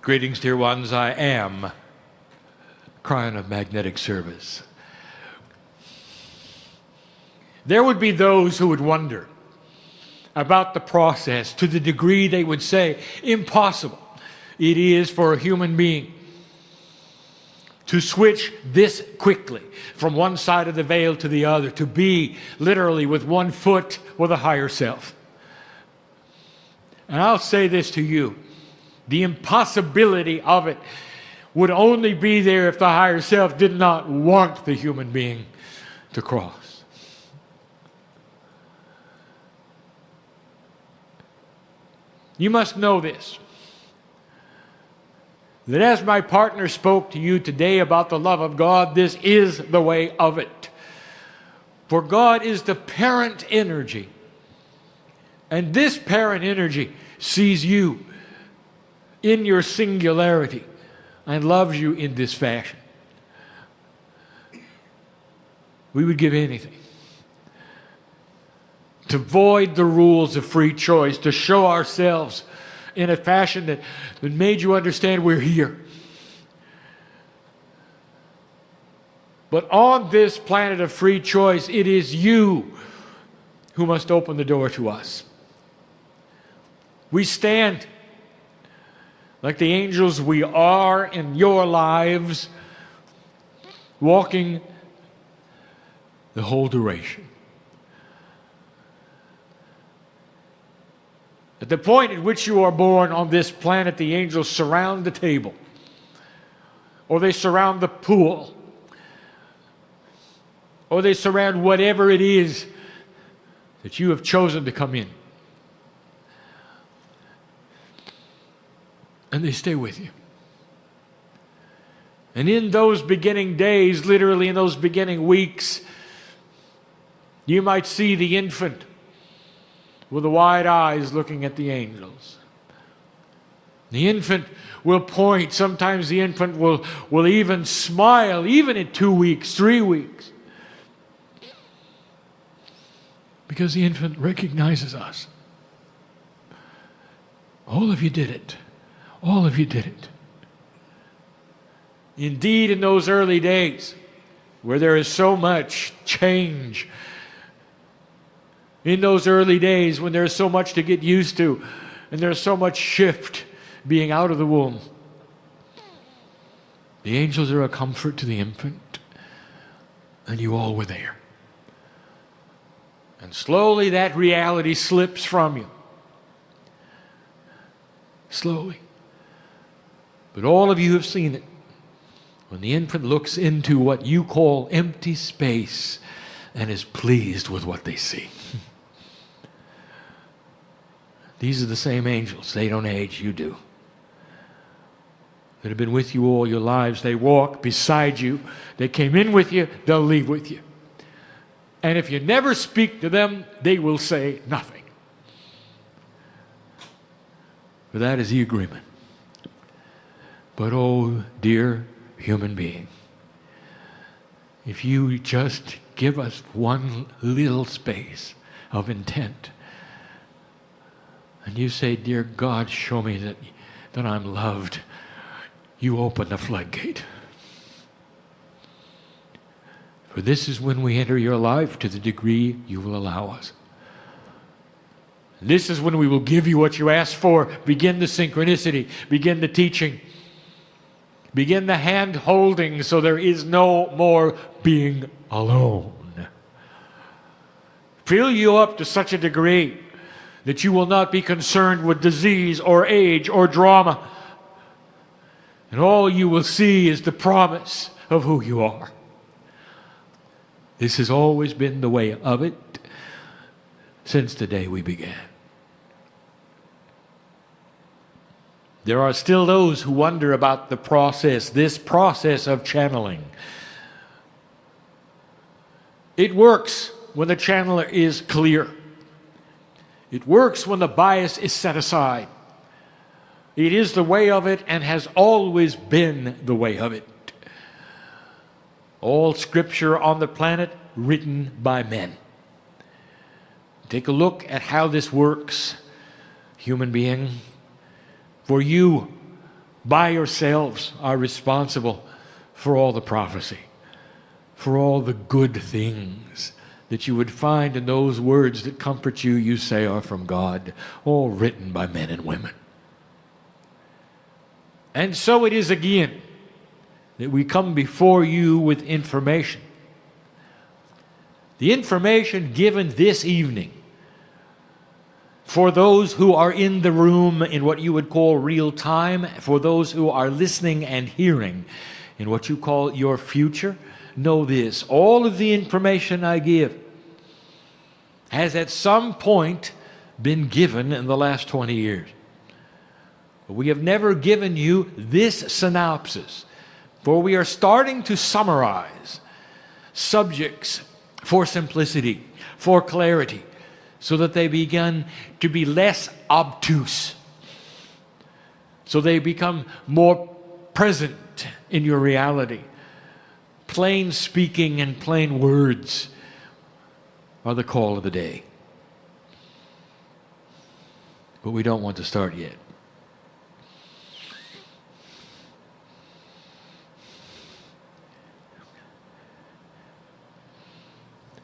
Greetings, dear ones. I am Kryon of Magnetic Service. There would be those who would wonder about the process to the degree they would say impossible it is for a human being to switch this quickly from one side of the veil to the other, to be literally with one foot with a higher self. And I'll say this to you. The impossibility of it would only be there if the higher self did not want the human being to cross. You must know this, that as my partner spoke to you today about the love of God, this is the way of it. For God is the parent energy, and this parent energy sees you in your singularity and loves you in this fashion. We would give anything to void the rules of free choice, to show ourselves in a fashion that made you understand we're here. But on this planet of free choice, it is you who must open the door to us. We stand like the angels we are in your lives, walking the whole duration. At the point at which you are born on this planet, the angels surround the table, or they surround the pool, or they surround whatever it is that you have chosen to come in. And they stay with you. And in those beginning days, literally in those beginning weeks, you might see the infant with the wide eyes looking at the angels. The infant will point. Sometimes the infant will even smile, even in 2 weeks, 3 weeks. Because the infant recognizes us. All of you did it. All of you did it. Indeed, in those early days, where there is so much change, in those early days when there's so much to get used to, and there's so much shift being out of the womb, the angels are a comfort to the infant, and you all were there. And slowly that reality slips from you. Slowly. But all of you have seen it. When the infant looks into what you call empty space and is pleased with what they see. These are the same angels. They don't age, you do. That have been with you all your lives. They walk beside you. They came in with you. They'll leave with you. And if you never speak to them, they will say nothing. For that is the agreement. But oh, dear human being, if you just give us one little space of intent, and you say, dear God, show me that I'm loved, you open the floodgate. For this is when we enter your life to the degree you will allow us. This is when we will give you what you ask for. Begin the synchronicity. Begin the teaching. Begin the hand holding so there is no more being alone. Fill you up to such a degree that you will not be concerned with disease or age or drama. And all you will see is the promise of who you are. This has always been the way of it since the day we began. There are still those who wonder about the process, this process of channeling. It works when the channeler is clear. It works when the bias is set aside. It is the way of it and has always been the way of it. All scripture on the planet written by men. Take a look at how this works, human being. For you by yourselves are responsible for all the prophecy, for all the good things that you would find in those words that comfort you, you say are from God, all written by men and women. And so it is again that we come before you with information. The information given this evening for those who are in the room in what you would call real time, for those who are listening and hearing in what you call your future, know this: all of the information I give has at some point been given in the last 20 years. We have never given you this synopsis, for we are starting to summarize subjects for simplicity, for clarity, so that they begin to be less obtuse, so they become more present in your reality. Plain speaking and plain words are the call of the day. But we don't want to start yet.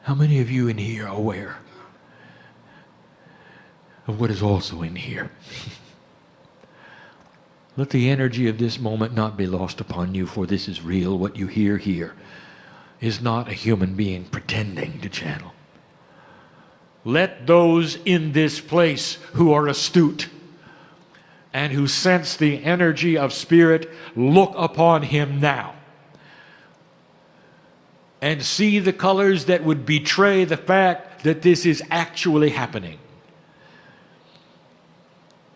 How many of you in here are aware of what is also in here? Let the energy of this moment not be lost upon you, for this is real. What you hear here is not a human being pretending to channel. Let those in this place who are astute and who sense the energy of spirit look upon him now and see the colors that would betray the fact that this is actually happening.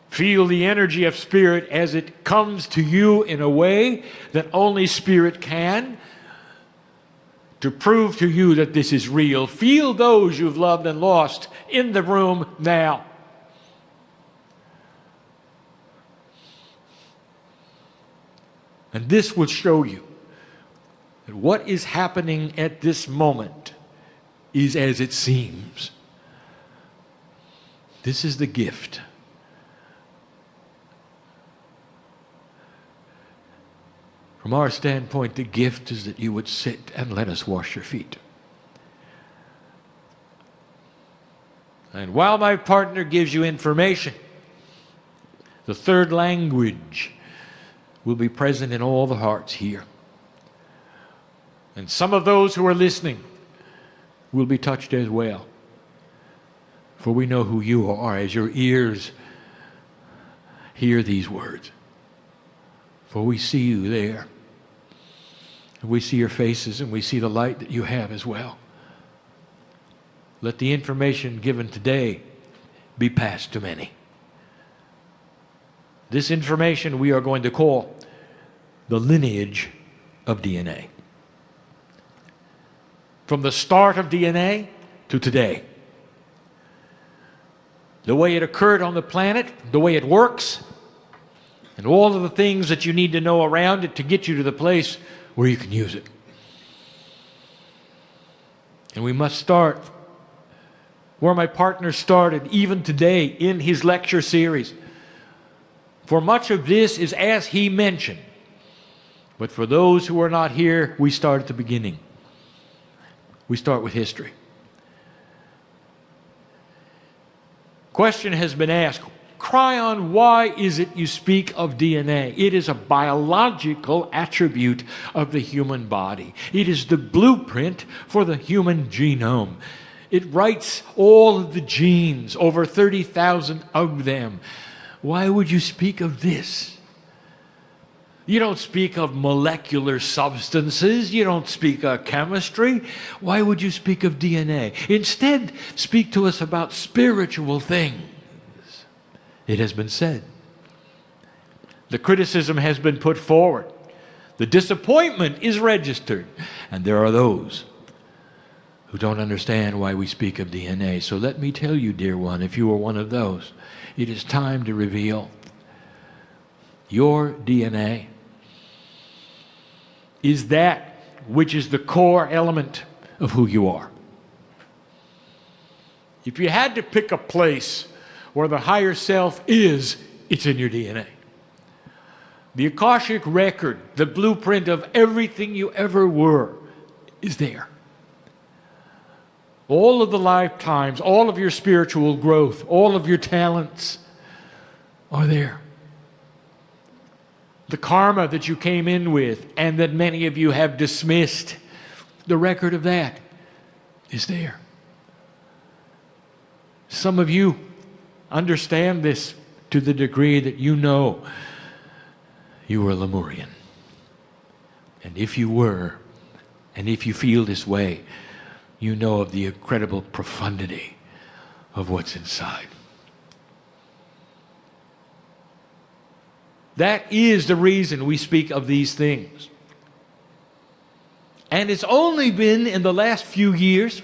Feel the energy of spirit as it comes to you in a way that only spirit can, to prove to you that this is real. Feel those you've loved and lost in the room now. And this will show you that what is happening at this moment is as it seems. This is the gift. From our standpoint, the gift is that you would sit and let us wash your feet. And while my partner gives you information, the third language will be present in all the hearts here. And some of those who are listening will be touched as well. For we know who you are as your ears hear these words. For we see you there. And we see your faces and we see the light that you have as well. Let the information given today be passed to many. This information we are going to call the lineage of DNA. From the start of DNA to today. The way it occurred on the planet, the way it works, and all of the things that you need to know around it to get you to the place where you can use it. And we must start where my partner started, even today in his lecture series. For much of this is as he mentioned. But for those who are not here, we start at the beginning. We start with history. Question has been asked, Kryon, why is it you speak of DNA? It is a biological attribute of the human body. It is the blueprint for the human genome. It writes all of the genes, over 30,000 of them. Why would you speak of this? You don't speak of molecular substances. You don't speak of chemistry. Why would you speak of DNA? Instead, speak to us about spiritual things. It has been said. The criticism has been put forward. The disappointment is registered. And there are those who don't understand why we speak of DNA. So let me tell you, dear one, if you are one of those, it is time to reveal your DNA is that which is the core element of who you are. If you had to pick a place where the higher self is, it's in your DNA. The Akashic record, the blueprint of everything you ever were, is there. All of the lifetimes, all of your spiritual growth, all of your talents are there. The karma that you came in with and that many of you have dismissed, the record of that is there. Some of you understand this to the degree that you know you were Lemurian. And if you were, and if you feel this way, you know of the incredible profundity of what's inside. That is the reason we speak of these things. And it's only been in the last few years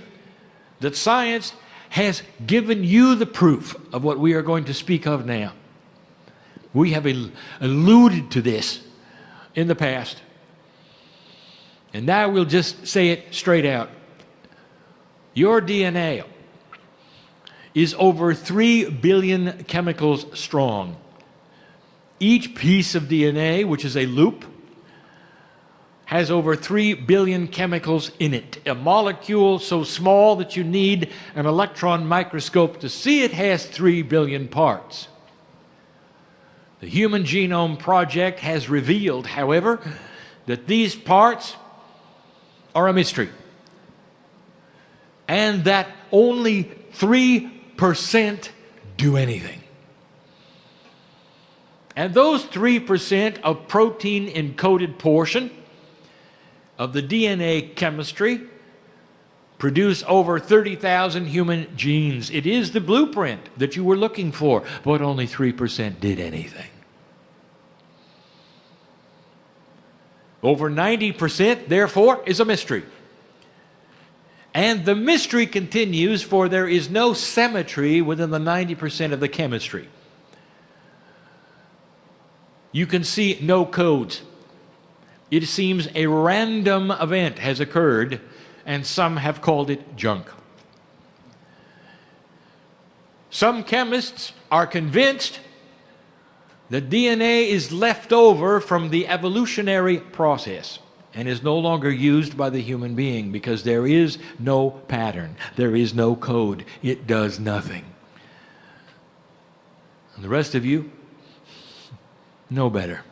that science has given you the proof of what we are going to speak of now. We have alluded to this in the past. And now we'll just say it straight out. Your DNA is over 3 billion chemicals strong. Each piece of DNA, which is a loop, has over 3 billion chemicals in it. A molecule so small that you need an electron microscope to see it has 3 billion parts. The Human Genome Project has revealed, however, that these parts are a mystery, and that only 3% do anything. And those 3% of protein encoded portion of the DNA chemistry produce over 30,000 human genes. It is the blueprint that you were looking for, but only 3% did anything. Over 90%, therefore, is a mystery. And the mystery continues, for there is no symmetry within the 90% of the chemistry. You can see no codes. It seems a random event has occurred, and some have called it junk. Some chemists are convinced that DNA is left over from the evolutionary process and is no longer used by the human being because there is no pattern, there is no code, it does nothing. And the rest of you know better.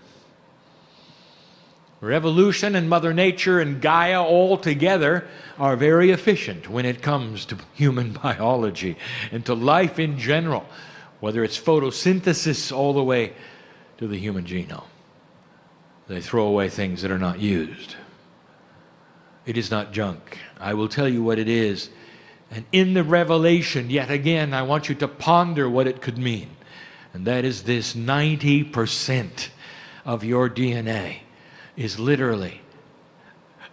Revolution and Mother Nature and Gaia all together are very efficient when it comes to human biology and to life in general, whether it's photosynthesis all the way to the human genome. They throw away things that are not used. It is not junk. I will tell you what it is. And in the revelation, yet again, I want you to ponder what it could mean. And that is this: 90% of your DNA is literally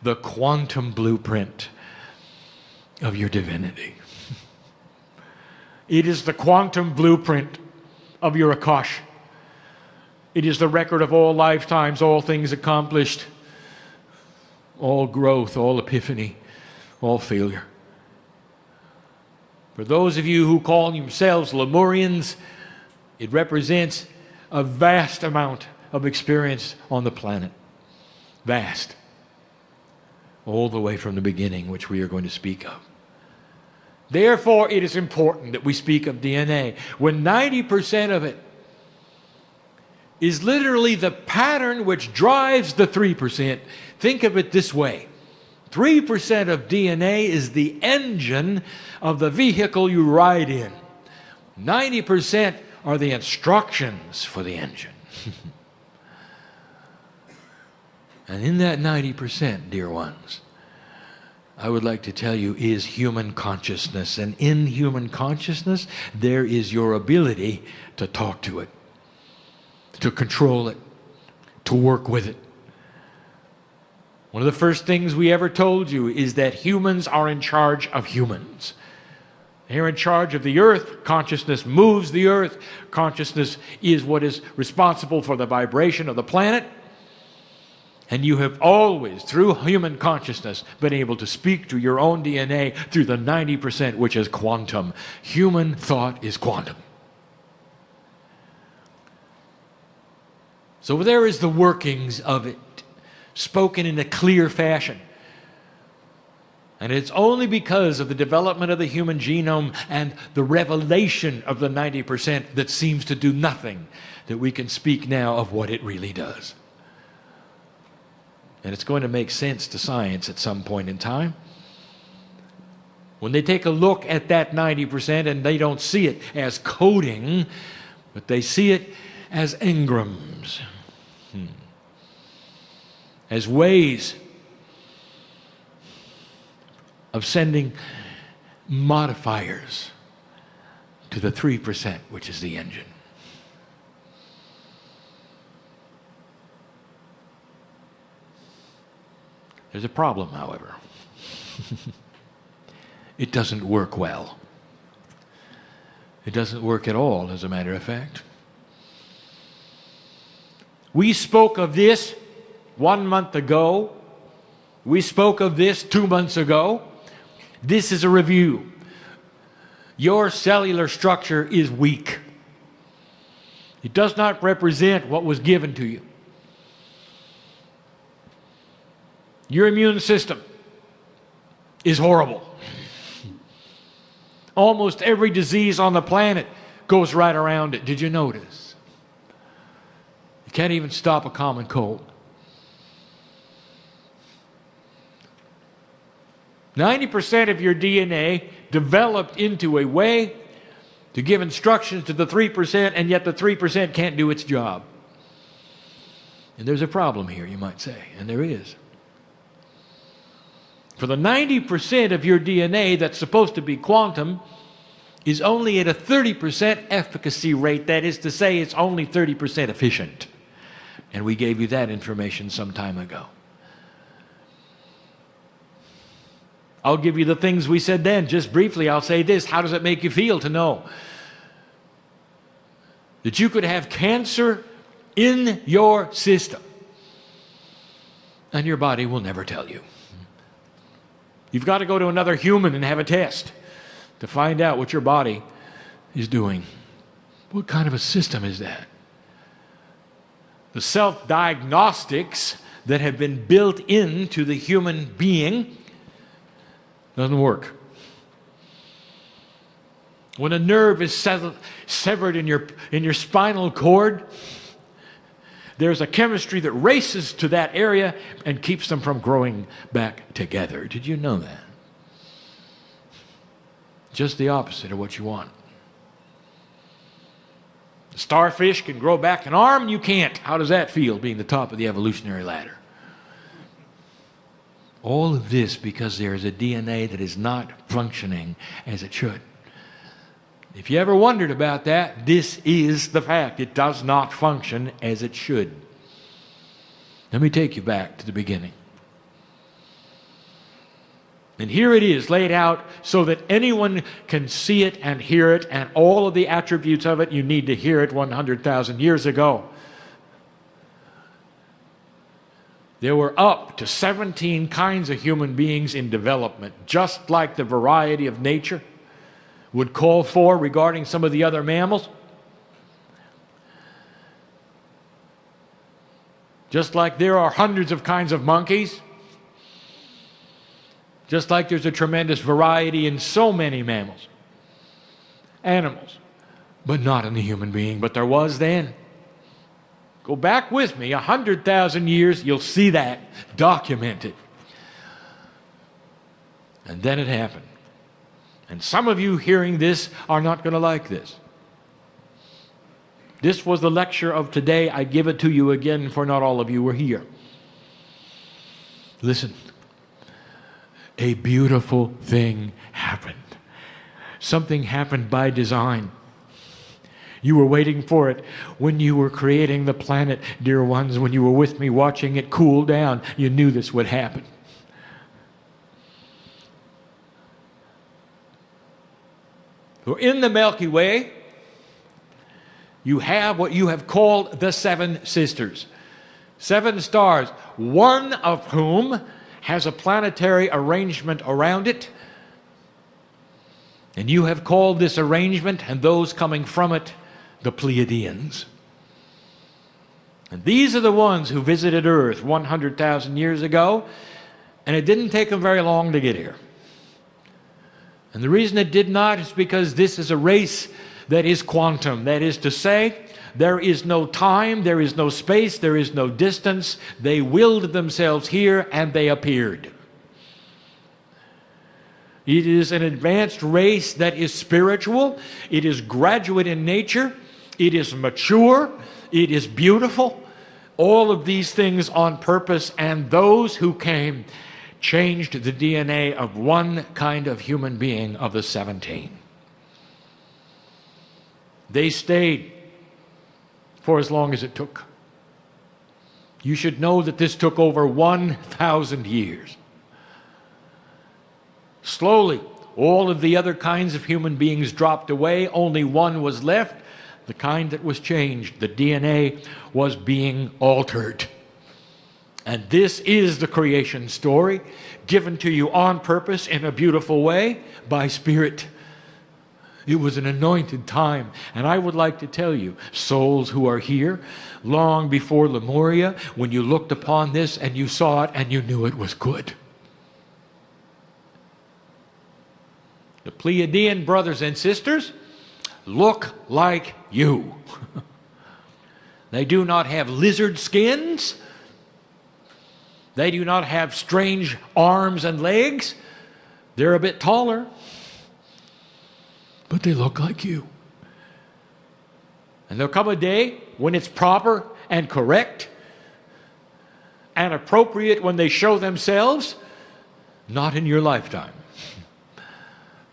the quantum blueprint of your divinity. It is the quantum blueprint of your Akash. It is the record of all lifetimes, all things accomplished, all growth, all epiphany, all failure. For those of you who call yourselves Lemurians, it represents a vast amount of experience on the planet. Vast. All the way from the beginning, which we are going to speak of. Therefore, it is important that we speak of DNA. When 90% of it is literally the pattern which drives the 3%, think of it this way. 3% of DNA is the engine of the vehicle you ride in. 90% are the instructions for the engine. And in that 90%, dear ones, I would like to tell you, is human consciousness. And in human consciousness, there is your ability to talk to it, to control it, to work with it. One of the first things we ever told you is that humans are in charge of humans. They're in charge of the earth. Consciousness moves the earth. Consciousness is what is responsible for the vibration of the planet. And you have always, through human consciousness, been able to speak to your own DNA through the 90%, which is quantum. Human thought is quantum. So there is the workings of it, spoken in a clear fashion. And it's only because of the development of the human genome and the revelation of the 90% that seems to do nothing that we can speak now of what it really does. And it's going to make sense to science at some point in time. When they take a look at that 90% and they don't see it as coding, but they see it as engrams, as ways of sending modifiers to the 3%, which is the engine. There's a problem, however. It doesn't work well. It doesn't work at all, as a matter of fact. We spoke of this 1 month ago. We spoke of this 2 months ago. This is a review. Your cellular structure is weak. It does not represent what was given to you. Your immune system is horrible. Almost every disease on the planet goes right around it. Did you notice? You can't even stop a common cold. 90% of your DNA developed into a way to give instructions to the 3%, and yet the 3% can't do its job. And there's a problem here, you might say, and there is. For the 90% of your DNA that's supposed to be quantum is only at a 30% efficacy rate. That is to say, it's only 30% efficient. And we gave you that information some time ago. I'll give you the things we said then. Just briefly, I'll say this. How does it make you feel to know that you could have cancer in your system and your body will never tell you? You've got to go to another human and have a test to find out what your body is doing. What kind of a system is that? The self-diagnostics that have been built into the human being doesn't work. When a nerve is severed in your spinal cord, there's a chemistry that races to that area and keeps them from growing back together. Did you know that? Just the opposite of what you want. The starfish can grow back an arm and you can't. How does that feel, being the top of the evolutionary ladder? All of this because there is a DNA that is not functioning as it should. If you ever wondered about that, this is the fact. It does not function as it should. Let me take you back to the beginning. And here it is laid out so that anyone can see it and hear it, and all of the attributes of it. You need to hear it 100,000 years ago. There were up to 17 kinds of human beings in development, just like the variety of nature would call for regarding some of the other mammals. Just like there are hundreds of kinds of monkeys. Just like there's a tremendous variety in so many mammals, animals, but not in the human being. But there was then. Go back with me 100,000 years, you'll see that documented. And then it happened. And some of you hearing this are not going to like this. This was the lecture of today. I give it to you again, for not all of you were here. Listen. A beautiful thing happened. Something happened by design. You were waiting for it when you were creating the planet, dear ones. When you were with me watching it cool down, you knew this would happen. So in the Milky Way, you have what you have called the Seven Sisters. 7 stars, one of whom has a planetary arrangement around it. And you have called this arrangement and those coming from it the Pleiadians. And these are the ones who visited Earth 100,000 years ago, and it didn't take them very long to get here. And the reason it did not is because this is a race that is quantum. That is to say, there is no time, there is no space, there is no distance. They willed themselves here and they appeared. It is an advanced race that is spiritual. It is graduate in nature. It is mature. It is beautiful. All of these things on purpose, and those who came changed the DNA of one kind of human being of the 17. They stayed for as long as it took. You should know that this took over 1,000 years. Slowly, all of the other kinds of human beings dropped away. Only one was left, the kind that was changed. The DNA was being altered. And this is the creation story, given to you on purpose in a beautiful way by Spirit. It was an anointed time. And I would like to tell you, souls who are here, long before Lemuria, when you looked upon this and you saw it and you knew it was good. The Pleiadian brothers and sisters look like you. They do not have lizard skins. They do not have strange arms and legs. They're a bit taller. But they look like you. And there'll come a day when it's proper and correct and appropriate when they show themselves, not in your lifetime.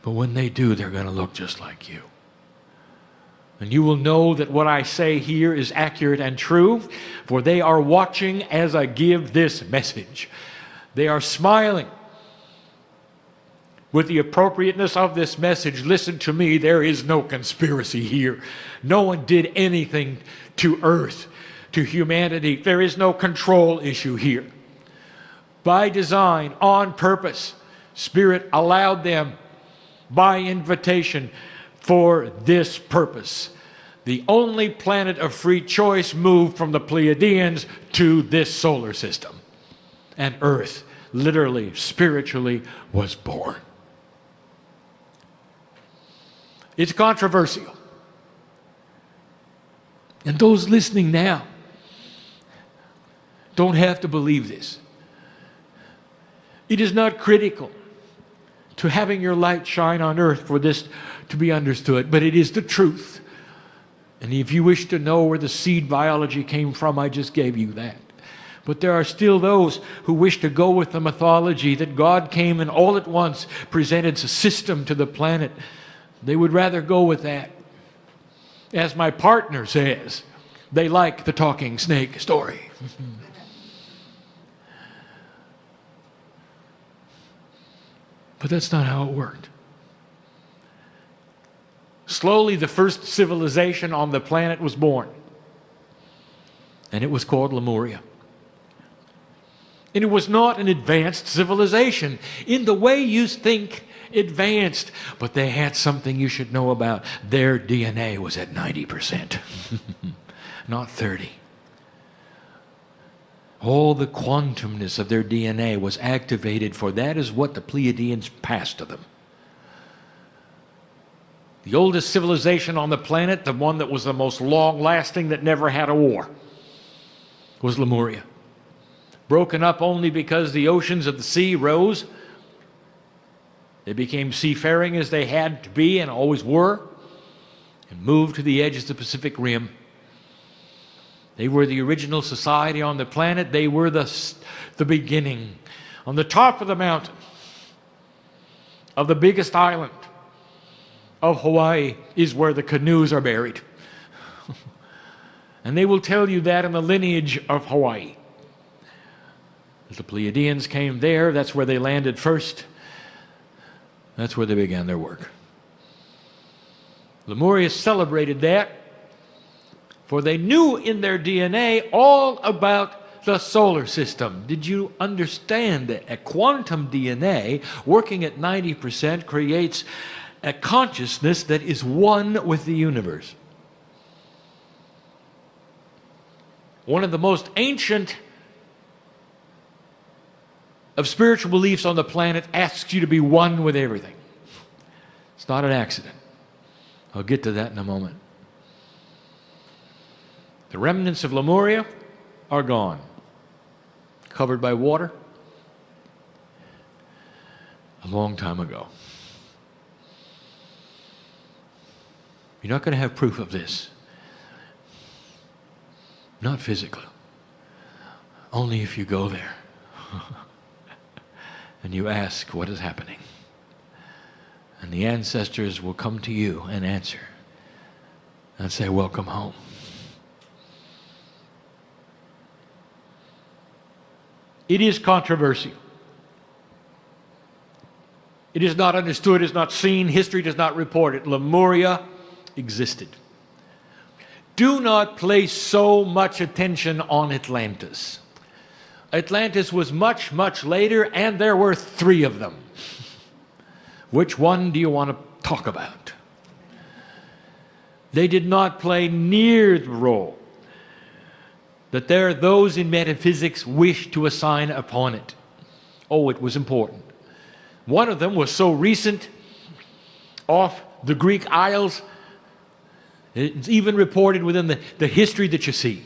But when they do, they're going to look just like you. And you will know that what I say here is accurate and true, for they are watching as I give this message. They are smiling with the appropriateness of this message. Listen to me, there is no conspiracy here. No one did anything to Earth, to humanity. There is no control issue here. By design, on purpose, Spirit allowed them by invitation for this purpose. The only planet of free choice moved from the Pleiadians to this solar system. And Earth, literally, spiritually, was born. It's controversial. And those listening now don't have to believe this. It is not critical to having your light shine on earth for this to be understood, but it is the truth. And if you wish to know where the seed biology came from, I just gave you that. But there are still those who wish to go with the mythology that God came and all at once presented a system to the planet. They would rather go with that. As my partner says, they like the talking snake story. But that's not how it worked. Slowly, the first civilization on the planet was born. And it was called Lemuria. And it was not an advanced civilization in the way you think advanced. But they had something you should know about. Their DNA was at 90%, not 30%. All the quantumness of their DNA was activated, for that is what the Pleiadians passed to them. The oldest civilization on the planet, the one that was the most long-lasting, that never had a war, was Lemuria. Broken up only because the oceans of the sea rose. They became seafaring as they had to be and always were, and moved to the edge of the Pacific Rim. They were the original society on the planet. They were the beginning. On the top of the mountain of the biggest island of Hawaii is where the canoes are buried. And they will tell you that in the lineage of Hawaii. The Pleiadians came there. That's where they landed first. That's where they began their work. Lemuria celebrated that, for they knew in their DNA all about the solar system. Did you understand that a quantum DNA working at 90% creates a consciousness that is one with the universe? one of the most ancient of spiritual beliefs on the planet, asks you to be one with everything. It's not an accident. I'll get to that in a moment. The remnants of Lemuria are gone, covered by water a long time ago. You're not going to have proof of this. Not physically. Only if you go there and you ask what is happening. And the ancestors will come to you and answer and say, welcome home. It is controversial. It is not understood, it is not seen, history does not report it. Lemuria existed. Do not place so much attention on Atlantis. Atlantis was much, much later, and there were 3 of them. Which one do you want to talk about? They did not play near the role that those in metaphysics wish to assign upon it. Oh, it was important. One of them was so recent, off the Greek Isles, it's even reported within the history that you see.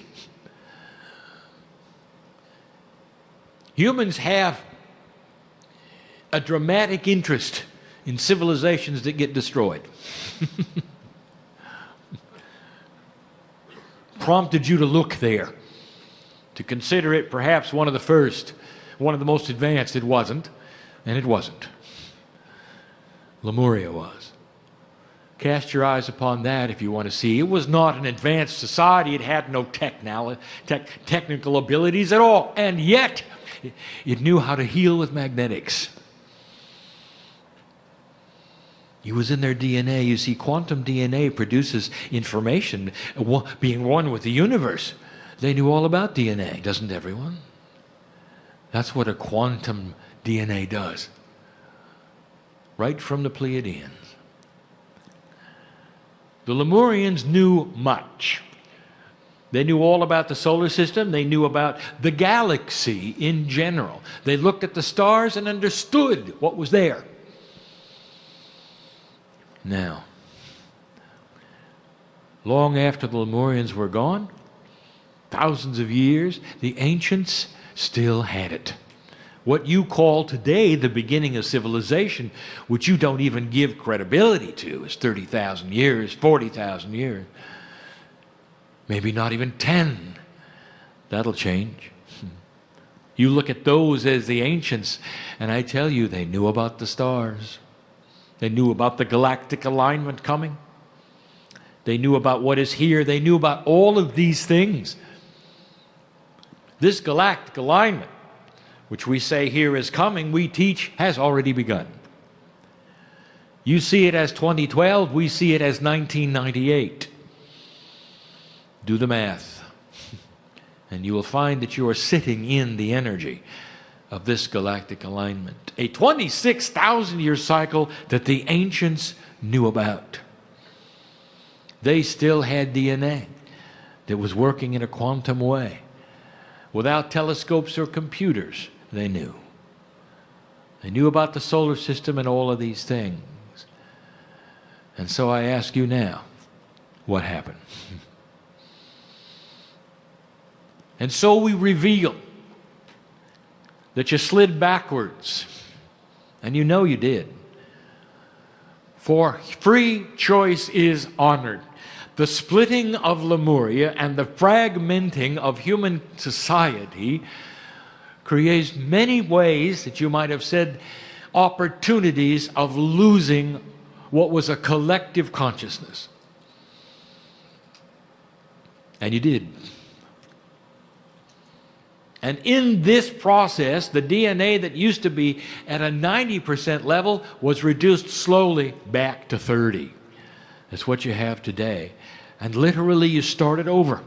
Humans have a dramatic interest in civilizations that get destroyed. Prompted you to look there, to consider it perhaps one of the first, one of the most advanced. It wasn't, and it wasn't. Lemuria was. Cast your eyes upon that if you want to see. It was not an advanced society. It had no technical abilities at all. And yet, it knew how to heal with magnetics. It was in their DNA. You see, quantum DNA produces information, being one with the universe. They knew all about DNA, doesn't everyone? That's what a quantum DNA does. Right from the Pleiadians. The Lemurians knew much. They knew all about the solar system. They knew about the galaxy in general. They looked at the stars and understood what was there. Now, long after the Lemurians were gone, thousands of years, the ancients still had it. What you call today the beginning of civilization, which you don't even give credibility to, is 30,000 years, 40,000 years. Maybe not even 10. That'll change. You look at those as the ancients, and I tell you, they knew about the stars. They knew about the galactic alignment coming. They knew about what is here. They knew about all of these things. This galactic alignment, which we say here is coming, we teach has already begun. You see it as 2012, we see it as 1998. Do the math, and you will find that you are sitting in the energy of this galactic alignment. A 26,000-year cycle that the ancients knew about. They still had DNA that was working in a quantum way. Without telescopes or computers, they knew. They knew about the solar system and all of these things. And so I ask you now, what happened? And so we reveal that you slid backwards, and you know you did. For free choice is honored. The splitting of Lemuria and the fragmenting of human society creates many ways that you might have said opportunities of losing what was a collective consciousness. And you did. And in this process, the DNA that used to be at a 90% level was reduced slowly back to 30. That's what you have today. And literally you started over.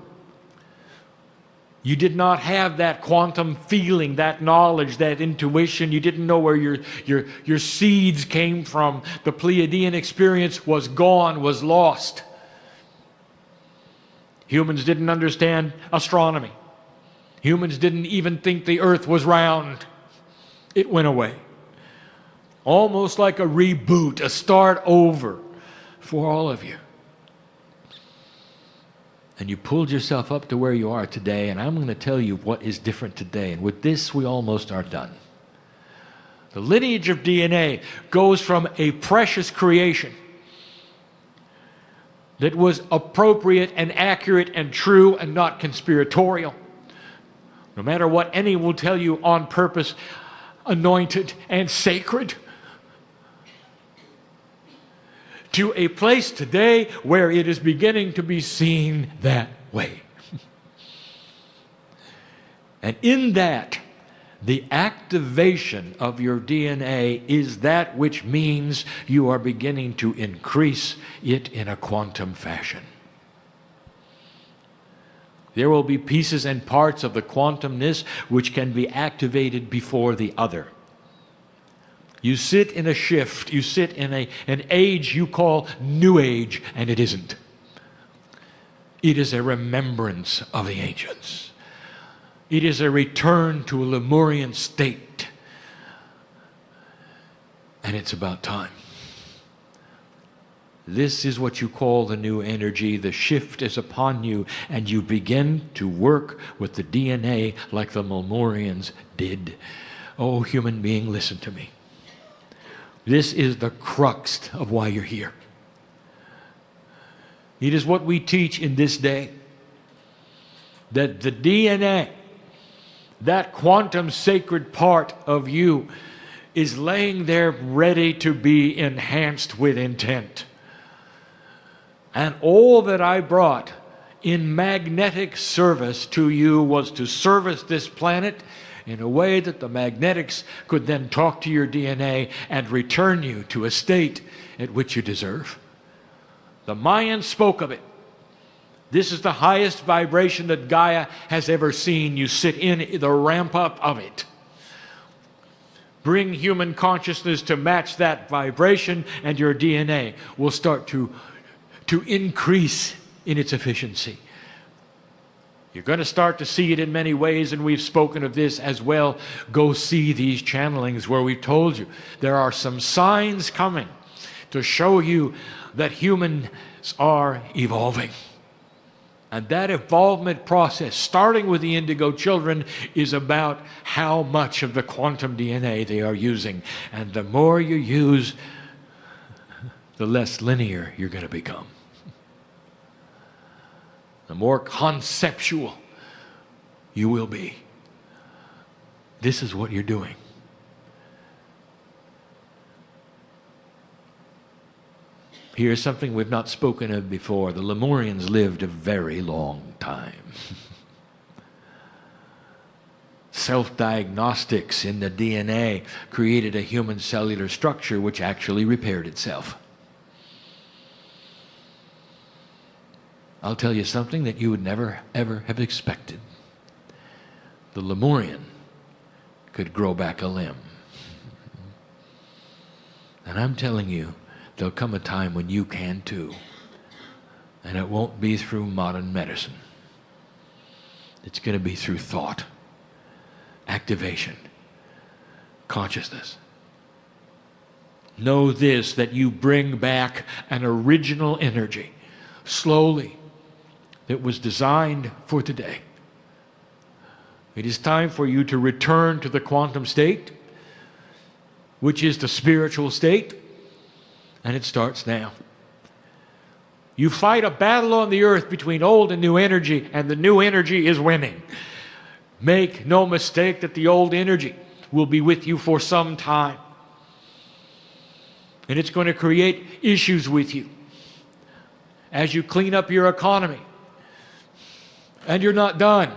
You did not have that quantum feeling, that knowledge, that intuition. You didn't know where your seeds came from. The Pleiadian experience was gone, was lost. Humans didn't understand astronomy. Humans didn't even think the earth was round. It went away. Almost like a reboot, a start over for all of you. And you pulled yourself up to where you are today, and I'm going to tell you what is different today. And with this, we almost are done. The lineage of DNA goes from a precious creation that was appropriate and accurate and true and not conspiratorial. No matter what any will tell you, on purpose, anointed and sacred, to a place today where it is beginning to be seen that way. And in that, the activation of your DNA is that which means you are beginning to increase it in a quantum fashion. There will be pieces and parts of the quantumness which can be activated before the other. You sit in a shift, you sit in an age you call New Age, and it isn't. It is a remembrance of the ancients. It is a return to a Lemurian state. And it's about time. This is what you call the new energy. The shift is upon you, and you begin to work with the DNA like the Lemurians did. Oh, human being, listen to me. This is the crux of why you're here. It is what we teach in this day, that the DNA, that quantum sacred part of you, is laying there ready to be enhanced with intent. And all that I brought in magnetic service to you was to service this planet in a way that the magnetics could then talk to your DNA and return you to a state at which you deserve. The Mayans spoke of it. This is the highest vibration that Gaia has ever seen. You sit in the ramp up of it. Bring human consciousness to match that vibration, and your DNA will start to increase in its efficiency. You're going to start to see it in many ways, and we've spoken of this as well. Go see these channelings where we've told you there are some signs coming to show you that humans are evolving. And that evolvement process, starting with the indigo children, is about how much of the quantum DNA they are using. And the more you use, the less linear you're going to become. The more conceptual you will be. This is what you're doing. Here's something we've not spoken of before. The Lemurians lived a very long time. Self-diagnostics in the DNA created a human cellular structure which actually repaired itself. I'll tell you something that you would never, ever have expected. The Lemurian could grow back a limb. And I'm telling you, there'll come a time when you can too. And it won't be through modern medicine. It's going to be through thought, activation, consciousness. Know this, that you bring back an original energy, slowly, that was designed for today. It is time for you to return to the quantum state, which is the spiritual state, and it starts now. You fight a battle on the earth between old and new energy, and the new energy is winning. Make no mistake that the old energy will be with you for some time. And it's going to create issues with you as you clean up your economy. And you're not done.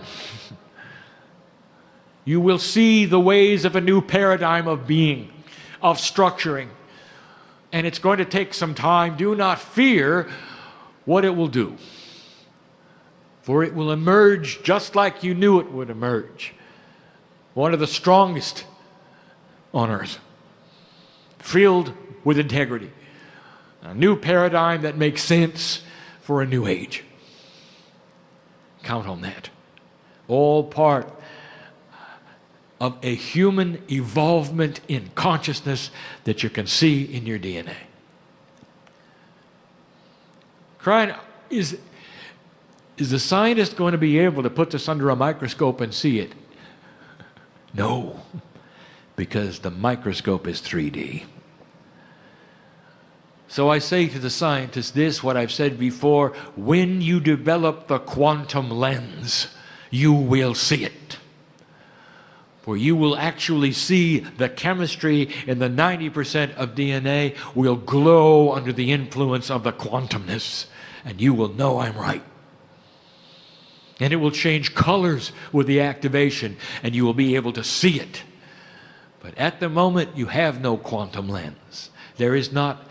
You will see the ways of a new paradigm of being, of structuring. And it's going to take some time. Do not fear what it will do. For it will emerge just like you knew it would emerge. One of the strongest on earth. Filled with integrity. A new paradigm that makes sense for a new age. Count on that. All part of a human evolvement in consciousness that you can see in your DNA. Kryon, is the scientist going to be able to put this under a microscope and see it? No, because the microscope is 3D. So I say to the scientist this, what I've said before: when you develop the quantum lens, you will see it. For you will actually see the chemistry in the 90% of DNA will glow under the influence of the quantumness, and you will know I'm right. And it will change colors with the activation, and you will be able to see it. But at the moment, you have no quantum lens. There is not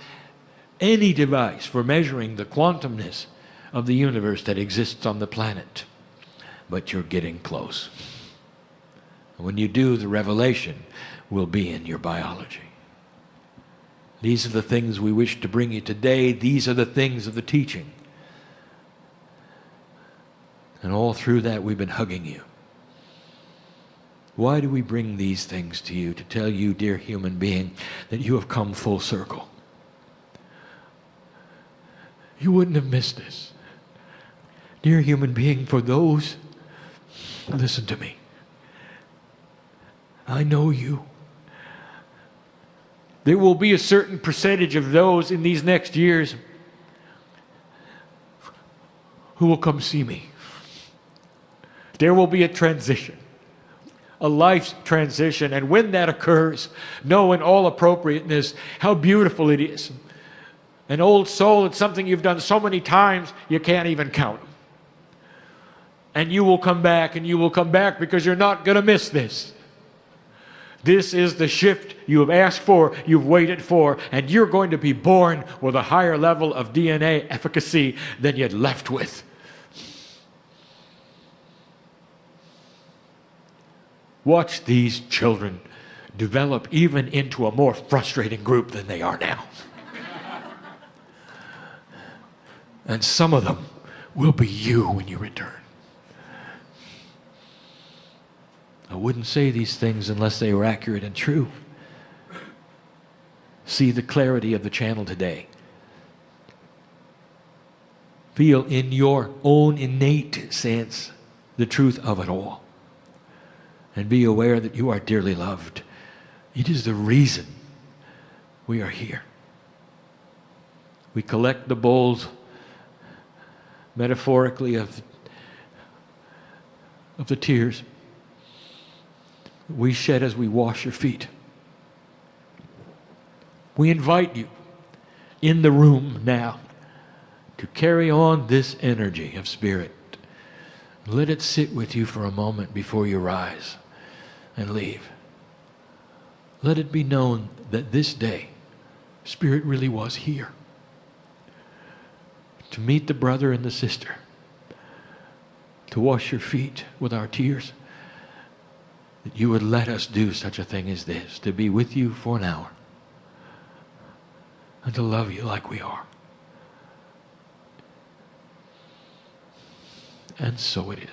any device for measuring the quantumness of the universe that exists on the planet. But you're getting close. When you do, the revelation will be in your biology. These are the things we wish to bring you today. These are the things of the teaching. And all through that, we've been hugging you. Why do we bring these things to you? To tell you, dear human being, that you have come full circle. You wouldn't have missed this. Dear human being, for those, listen to me. I know you. There will be a certain percentage of those in these next years who will come see me. There will be a transition, a life's transition, and when that occurs, know in all appropriateness how beautiful it is. An old soul, it's something you've done so many times you can't even count. And you will come back, and you will come back, because you're not going to miss this. This is the shift you have asked for, you've waited for, and you're going to be born with a higher level of DNA efficacy than you'd left with. Watch these children develop even into a more frustrating group than they are now. And some of them will be you when you return. I wouldn't say these things unless they were accurate and true. See the clarity of the channel today. Feel in your own innate sense the truth of it all. And be aware that you are dearly loved. It is the reason we are here. We collect the bowls, metaphorically, of the tears we shed as we wash your feet. We invite you in the room now to carry on this energy of spirit. Let it sit with you for a moment before you rise and leave. Let it be known that this day, Spirit really was here to meet the brother and the sister, to wash your feet with our tears, that you would let us do such a thing as this, to be with you for an hour and to love you like we are. And so it is.